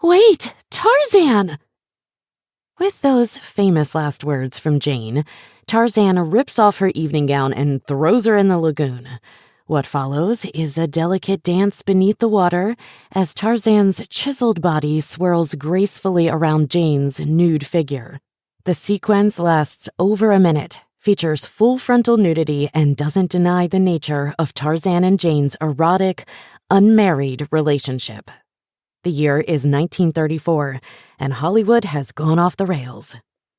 Wait, Tarzan! With those famous last words from Jane, Tarzan rips off her evening gown and throws her in the lagoon. What follows is a delicate dance beneath the water as Tarzan's chiseled body swirls gracefully around Jane's nude figure. The sequence lasts over a minute, features full frontal nudity, and doesn't deny the nature of Tarzan and Jane's erotic, unmarried relationship. The year is 1934, and Hollywood has gone off the rails.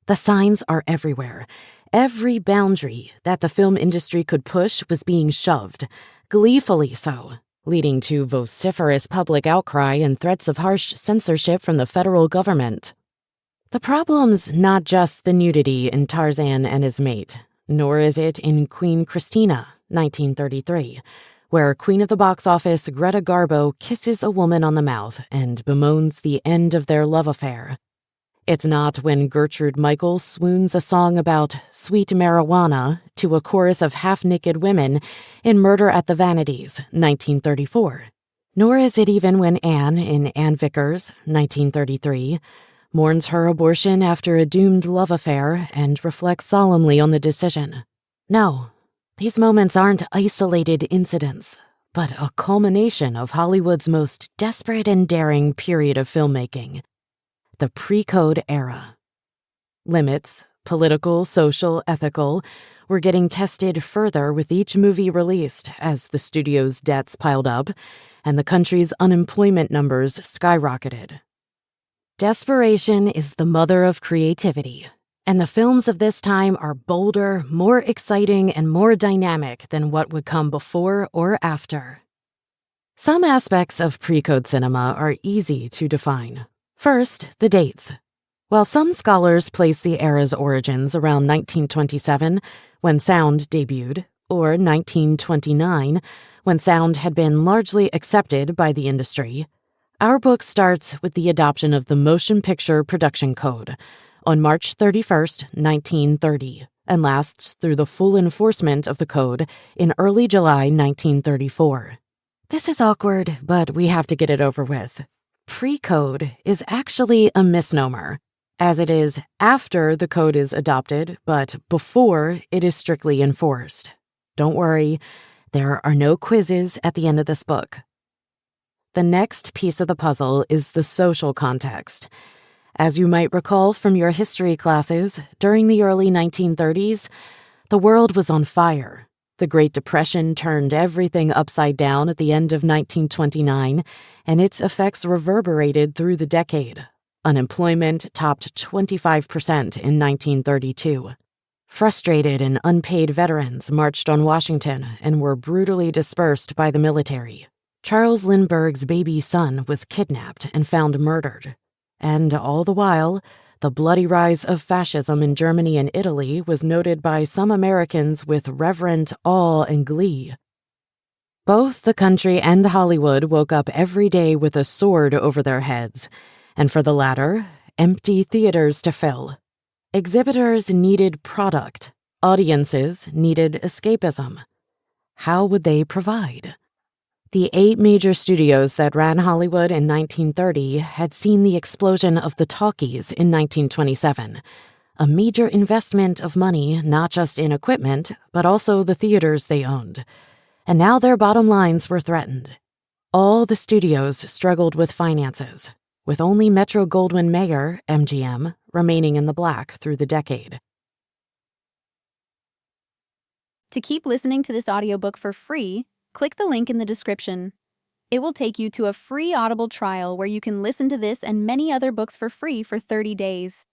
The signs are everywhere. Every boundary that the film industry could push was being shoved, gleefully so, leading to vociferous public outcry and threats of harsh censorship from the federal government. The problem's not just the nudity in Tarzan and his mate, nor is it in Queen Christina, 1933, where Queen of the Box Office Greta Garbo kisses a woman on the mouth and bemoans the end of their love affair. It's not when Gertrude Michael swoons a song about sweet marijuana to a chorus of half-naked women in Murder at the Vanities, 1934. Nor is it even when Anne in Anne Vickers, 1933, mourns her abortion after a doomed love affair and reflects solemnly on the decision. No, these moments aren't isolated incidents, but a culmination of Hollywood's most desperate and daring period of filmmaking. The pre-code era. Limits, political, social, ethical, were getting tested further with each movie released as the studio's debts piled up and the country's unemployment numbers skyrocketed. Desperation is the mother of creativity, and the films of this time are bolder, more exciting, and more dynamic than what would come before or after. Some aspects of pre-code cinema are easy to define. First, the dates. While some scholars place the era's origins around 1927, when sound debuted, or 1929, when sound had been largely accepted by the industry, our book starts with the adoption of the Motion Picture Production Code on March 31, 1930, and lasts through the full enforcement of the code in early July 1934. This is awkward, but we have to get it over with. Pre-code is actually a misnomer, as it is after the code is adopted, but before it is strictly enforced. Don't worry, there are no quizzes at the end of this book. The next piece of the puzzle is the social context. As you might recall from your history classes, during the early 1930s, the world was on fire. The Great Depression turned everything upside down at the end of 1929, and its effects reverberated through the decade. Unemployment topped 25% in 1932. Frustrated and unpaid veterans marched on Washington and were brutally dispersed by the military. Charles Lindbergh's baby son was kidnapped and found murdered. And all the while, the bloody rise of fascism in Germany and Italy was noted by some Americans with reverent awe and glee. Both the country and Hollywood woke up every day with a sword over their heads, and for the latter, empty theaters to fill. Exhibitors needed product. Audiences needed escapism. How would they provide? The 8 major studios that ran Hollywood in 1930 had seen the explosion of the talkies in 1927, a major investment of money not just in equipment, but also the theaters they owned. And now their bottom lines were threatened. All the studios struggled with finances, with only Metro-Goldwyn-Mayer, MGM, remaining in the black through the decade. To keep listening to this audiobook for free, click the link in the description. It will take you to a free Audible trial where you can listen to this and many other books for free for 30 days.